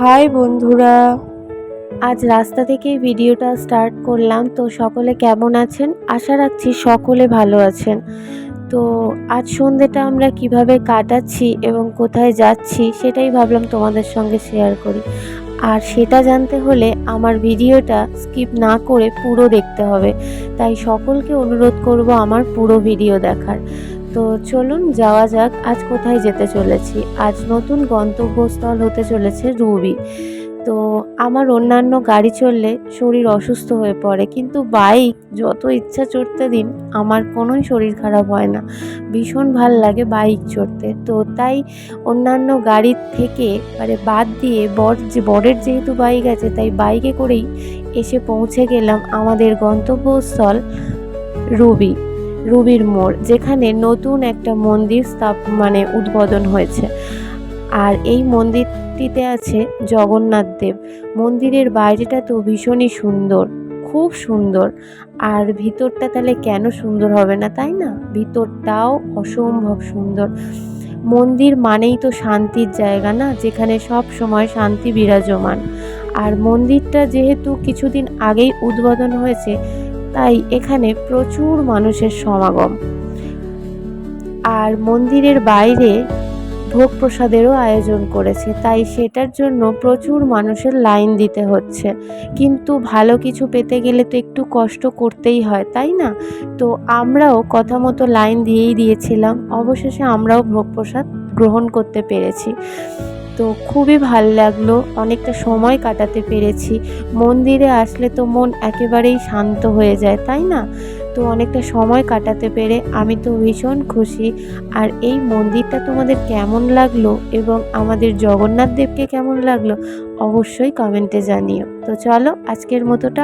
High বন্ধুরা, আজ রাস্তা থেকেই ভিডিওটা স্টার্ট করলাম। তো সকলে কেমন আছেন? আশা রাখছি সকলে ভালো আছেন। তো আজ সন্ধ্যেটা আমরা কিভাবে কাটাচ্ছি এবং কোথায় যাচ্ছি সেটাই ভাবলাম তোমাদের সঙ্গে শেয়ার করি। আর সেটা জানতে হলে আমার ভিডিওটা স্কিপ না করে পুরো দেখতে হবে। তাই সকলকে অনুরোধ করব আমার পুরো ভিডিও দেখার। তো চলুন যাওয়া যাক, আজ কোথায় যেতে চলেছি। আজ নতুন গন্তব্যস্থল হতে চলেছে রুবি। তো আমার অন্যান্য গাড়ি চললে শরীর অসুস্থ হয়ে পড়ে, কিন্তু বাইক যত ইচ্ছা চড়তে দিন আমার কোনোই শরীর খারাপ হয় না। ভীষণ ভাল লাগে বাইক চড়তে। তো তাই অন্যান্য গাড়ির থেকে বাদ দিয়ে বরের যেহেতু বাইক আছে, তাই বাইকে করেই এসে পৌঁছে গেলাম আমাদের গন্তব্যস্থল রুবির মোড়, যেখানে নতুন একটা মন্দির উদ্বোধন হয়েছে। আর এই মন্দিরটিতে আছে জগন্নাথ দেব। মন্দিরের বাইরেটা তো ভীষণই সুন্দর, খুব সুন্দর। আর ভিতরটা তাহলে কেন সুন্দর হবে না, তাই না? ভিতরটাও অসম্ভব সুন্দর। মন্দির মানেই তো শান্তির জায়গা না, যেখানে সব সময় শান্তি বিরাজমান। আর মন্দিরটা যেহেতু কিছুদিন আগেই উদ্বোধন হয়েছে, তাই এখানে প্রচুর মানুষের সমাগম। আর মন্দিরের বাইরে ভোগ প্রসাদেরও আয়োজন করেছে, তাই সেটার জন্য প্রচুর মানুষের লাইন দিতে হচ্ছে। কিন্তু ভালো কিছু পেতে গেলে তো একটু কষ্ট করতেই হয়, তাই না? তো আমরাও কথা মতো লাইন দিয়েছিলাম। অবশেষে আমরাও ভোগ প্রসাদ গ্রহণ করতে পেরেছি। তো খুবই ভাল লাগলো, অনেকটা সময় কাটাতে পেরেছি। মন্দিরে আসলে তো মন একেবারেই শান্ত হয়ে যায়, তাই না? তো অনেকটা সময় কাটাতে পেরে আমি তো ভীষণ খুশি। আর এই মন্দিরটা তোমাদের কেমন লাগলো এবং আমাদের জগন্নাথ দেবকে কেমন লাগলো অবশ্যই কমেন্টে জানিও। তো চলো আজকের মতোটা